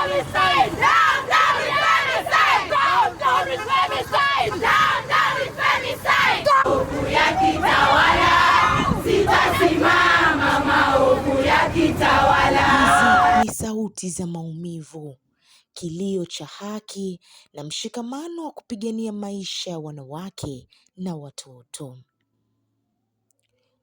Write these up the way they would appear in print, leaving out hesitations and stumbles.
femicide! Down, down with femicide! Down, down with femicide! Down, down with femicide! Maovu yakitawala, sitasimama. Maovu yakitawala. Ni sauti za maumivu, kilio cha haki na mshikamano wa kupigania maisha ya wanawake na watoto.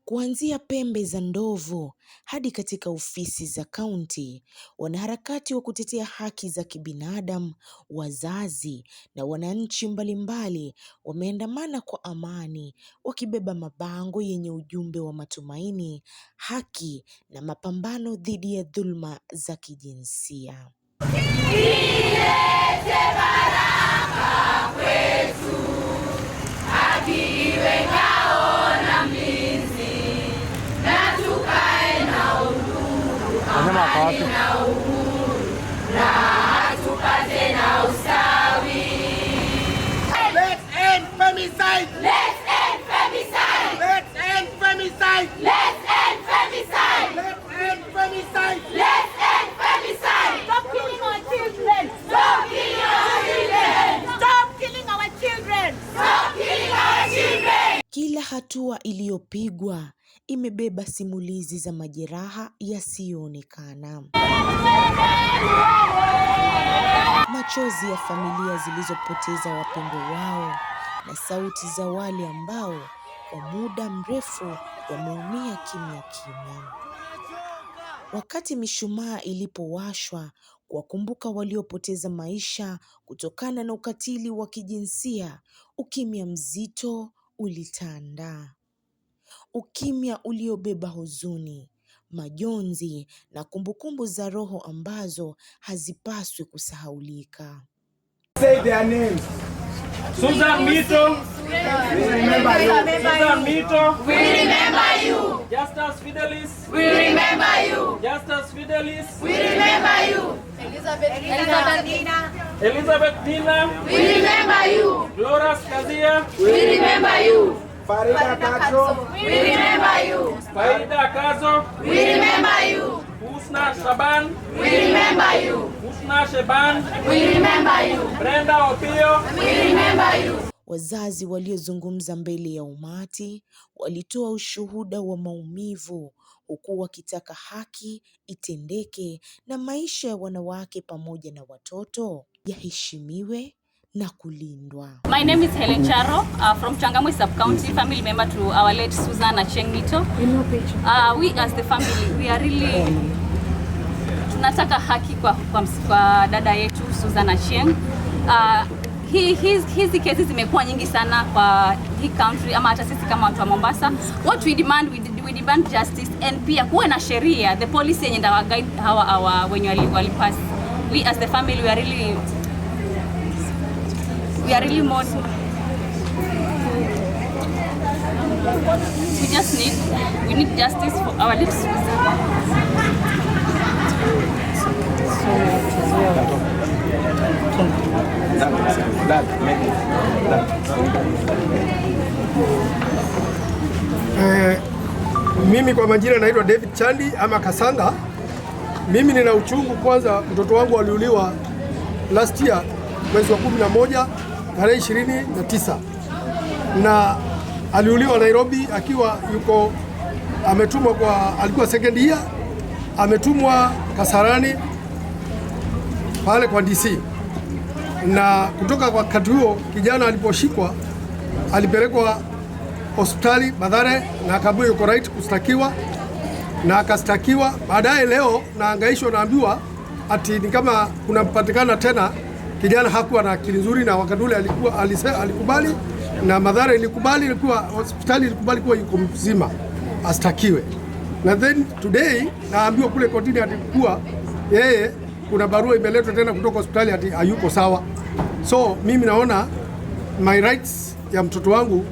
Kuanzia pembe za ndovu hadi katika ofisi za kaunti, wanaharakati wa kutetea haki za kibinadamu, wazazi na wananchi mbalimbali wameandamana kwa amani, wakibeba mabango yenye ujumbe wa matumaini, haki na mapambano dhidi ya dhulma za kijinsia. Ilete baraka kwetu, haki iwe ngao na mlinzi, na tukae na uhuru, amani na uhuru, na tupate na ustawi. Let's end femicide! Let's end femicide! Let's end femicide! Let's end femicide! Let's end femicide! Let's end femicide! Stop killing our children! Stop killing our children! Stop killing our children! Stop killing our children! Kila hatua iliyopigwa imebeba simulizi za majeraha yasiyoonekana. Machozi ya familia zilizopoteza wapendwa wao na sauti za wale ambao kwa muda mrefu wameumia kimya kimya. Wakati mishumaa ilipowashwa kuwakumbuka waliopoteza maisha kutokana na ukatili wa kijinsia, ukimya mzito ulitanda. Ukimya uliobeba huzuni, majonzi na kumbukumbu za roho ambazo hazipaswi kusahaulika. Say their names. Susan Mito, we remember you. Susan Mito, We remember you! Justus Fidelis, We remember you! Justus Fidelis, We remember you! Elizabeth Dina, We remember you! Gloras Kazia, We remember you! Farida Kadzo. We remember you! Faida Kazo, We remember you! Husna Shaban, We remember you! Husna Sheban, We remember you! Brenda Opio. We remember you! Wazazi waliozungumza mbele ya umati walitoa ushuhuda wa maumivu, huku wakitaka haki itendeke na maisha ya wanawake pamoja na watoto yaheshimiwe na kulindwa. My name is Helen Charo from Changamwe Sub-County, family member to our late Susan Achieng Mito. We as the family, we are really tunataka haki kwa dada yetu Susan Achieng. Hizi kesi zimekuwa nyingi sana kwa hii country ama hata sisi kama watu wa Mombasa. What we demand, we demand justice and pia kuwe na sheria, the policy yenye ndawa guide hawa wenye walipass. We as the family, we are really more. We need justice for our little Susan. Mimi kwa majina naitwa David Chandi ama Kasanga. Mimi nina uchungu. Kwanza mtoto wangu aliuliwa last year mwezi wa 11 tarehe 29, na aliuliwa Nairobi akiwa ametumwa alikuwa second year, ametumwa Kasarani pale kwa DC, na kutoka kwa wakati huo kijana aliposhikwa alipelekwa hospitali Mathare na akaambiwa yuko right kustakiwa na akastakiwa. Baadaye leo naangaishwa, naambiwa ati ni kama kunapatikana tena kijana hakuwa na akili nzuri, na wakati ule alikubali na Mathare ilikubali, ilikuwa hospitali ilikubali kuwa yuko mzima astakiwe. Na then today naambiwa kule kotini ati kuwa yeye kuna barua imeletwa tena kutoka hospitali ati hayuko sawa. So mimi naona my rights ya mtoto wangu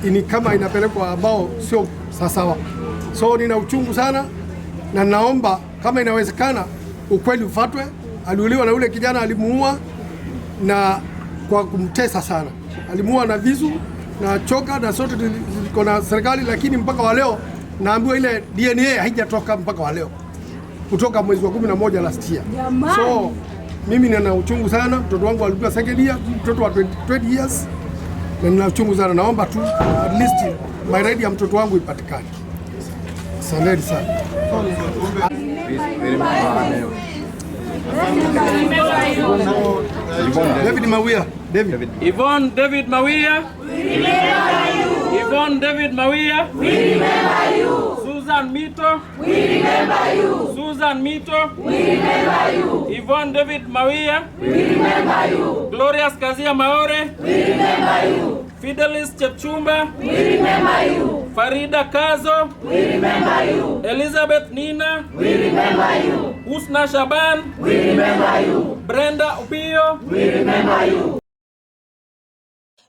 ni kama inapelekwa ambao sio sawa. So nina uchungu sana na naomba kama inawezekana ukweli ufuatwe. Aliuliwa na ule kijana, alimuua na kwa kumtesa sana. Alimuua na visu na choka na sote ziko na serikali, lakini mpaka wa leo naambiwa ile DNA haijatoka mpaka wa leo kutoka mwezi wa 11 last year. So Mimi nina uchungu sana, mtoto wangu alikuwa second year, mtoto wa 20 years. Na nina uchungu sana, naomba tu at least my right ya mtoto wangu ipatikane. Asante sana. David Mawia. Yvonne David Mawia. Yvonne David Mawia. We remember you. Susan Mito. We remember you. Susan Mito. We remember you. Yvonne David Mawia. We remember you. Glorious Kazia Maore. We remember you. Fidelis Chepchumba. We remember you. Farida Kazo. We remember you. Elizabeth Nina. We remember you. Husna Shaban. We remember you. Brenda Upio. We remember you.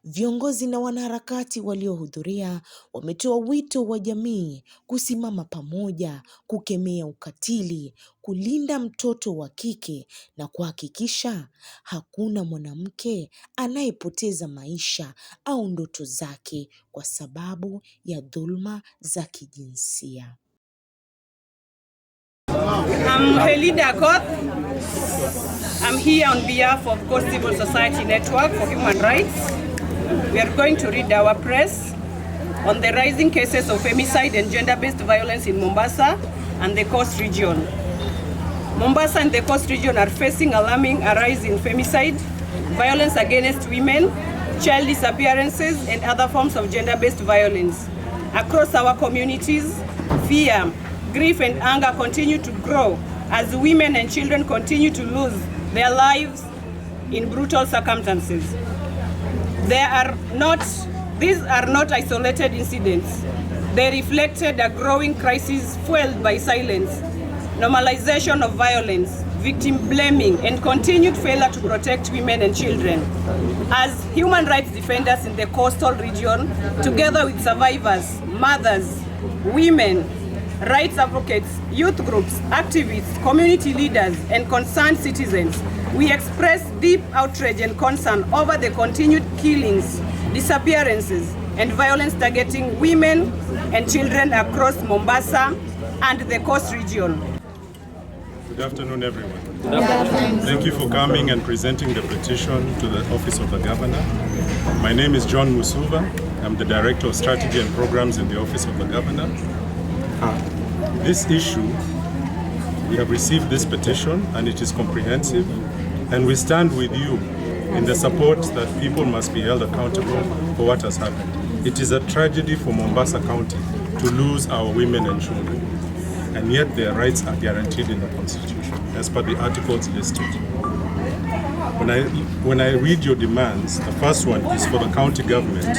Viongozi na wanaharakati waliohudhuria wametoa wito wa jamii kusimama pamoja, kukemea ukatili, kulinda mtoto wa kike na kuhakikisha hakuna mwanamke anayepoteza maisha au ndoto zake kwa sababu ya dhulma za kijinsia. I'm Helida Koth. I'm here on behalf of Coast Civil Society Network for Human Rights. We are going to read our press on the rising cases of femicide and gender-based violence in Mombasa and the Coast region. Mombasa and the Coast region are facing alarming rise in femicide, violence against women, child disappearances, and other forms of gender-based violence. Across our communities, fear, grief, and anger continue to grow as women and children continue to lose their lives in brutal circumstances. These are not isolated incidents. They reflected a growing crisis fueled by silence, normalization of violence, victim blaming, and continued failure to protect women and children. As human rights defenders in the coastal region, together with survivors, mothers, women, rights advocates, youth groups, activists, community leaders, and concerned citizens, we express deep outrage and concern over the continued killings, disappearances, and violence targeting women and children across Mombasa and the Coast region. Good afternoon, everyone. Good afternoon. Thank you for coming and presenting the petition to the Office of the Governor. My name is John Musuva. I'm the Director of Strategy and Programs in the Office of the Governor. This issue, we have received this petition and it is comprehensive, and we stand with you in the support that people must be held accountable for what has happened. It is a tragedy for Mombasa County to lose our women and children, and yet their rights are guaranteed in the Constitution as per the articles listed. When I read your demands, the first one is for the county government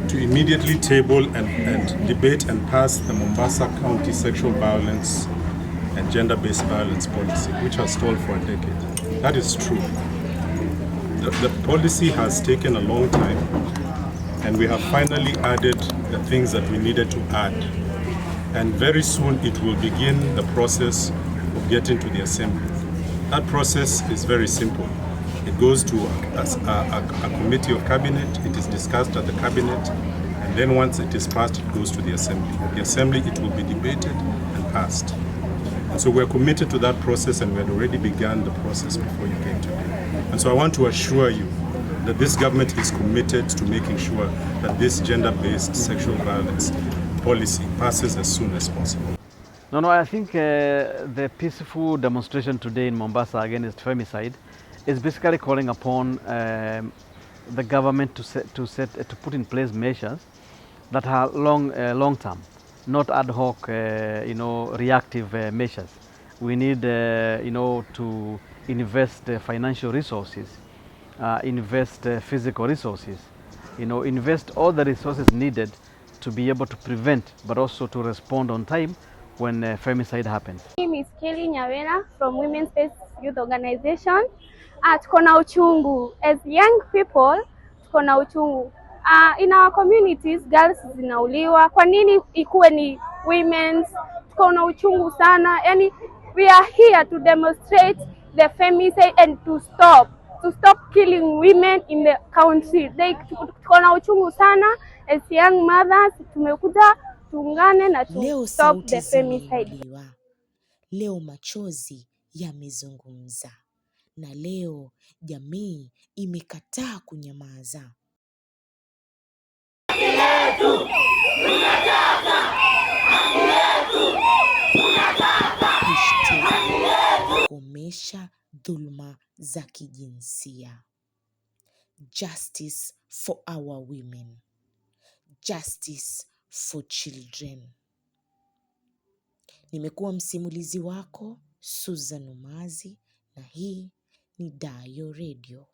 to immediately table and debate and pass the Mombasa County Sexual Violence and Gender-Based Violence Policy, which has stalled for a decade. That is true. The policy has taken a long time, and we have finally added the things that we needed to add. And very soon it will begin the process of getting to the Assembly. That process is very simple. It goes to a committee of cabinet, it is discussed at the cabinet, and then once it is passed, it goes to the Assembly. At the Assembly, it will be debated and passed. And so we're committed to that process, and we had already begun the process before you came today. And so I want to assure you that this government is committed to making sure that this gender-based sexual violence policy passes as soon as possible. No, I think the peaceful demonstration today in Mombasa against femicide is basically calling upon the government to put in place measures that are long term, not ad hoc, reactive measures. We need, to invest financial resources, invest physical resources, invest all the resources needed to be able to prevent, but also to respond on time when femicide happens. My name is Kelly Nyawera from Women's Space Youth Organization. Tuko na uchungu. As young people, tuko na uchungu. In our communities, girls zinauliwa. Kwa nini ikuwe ni women's? Tuko na uchungu sana. Yani, we are here to demonstrate the femicide and to stop killing women in the country. Tuko na uchungu sana. As young mothers, tumekuja tuungane na to stop the femicide. Leo machozi yamezungumza. na leo jamii imekataa kunyamaza. Komesha dhulma za kijinsia. Justice for our women. Justice for children. Nimekuwa msimulizi wako Susan Umazi, na hii ni Dayo Radio.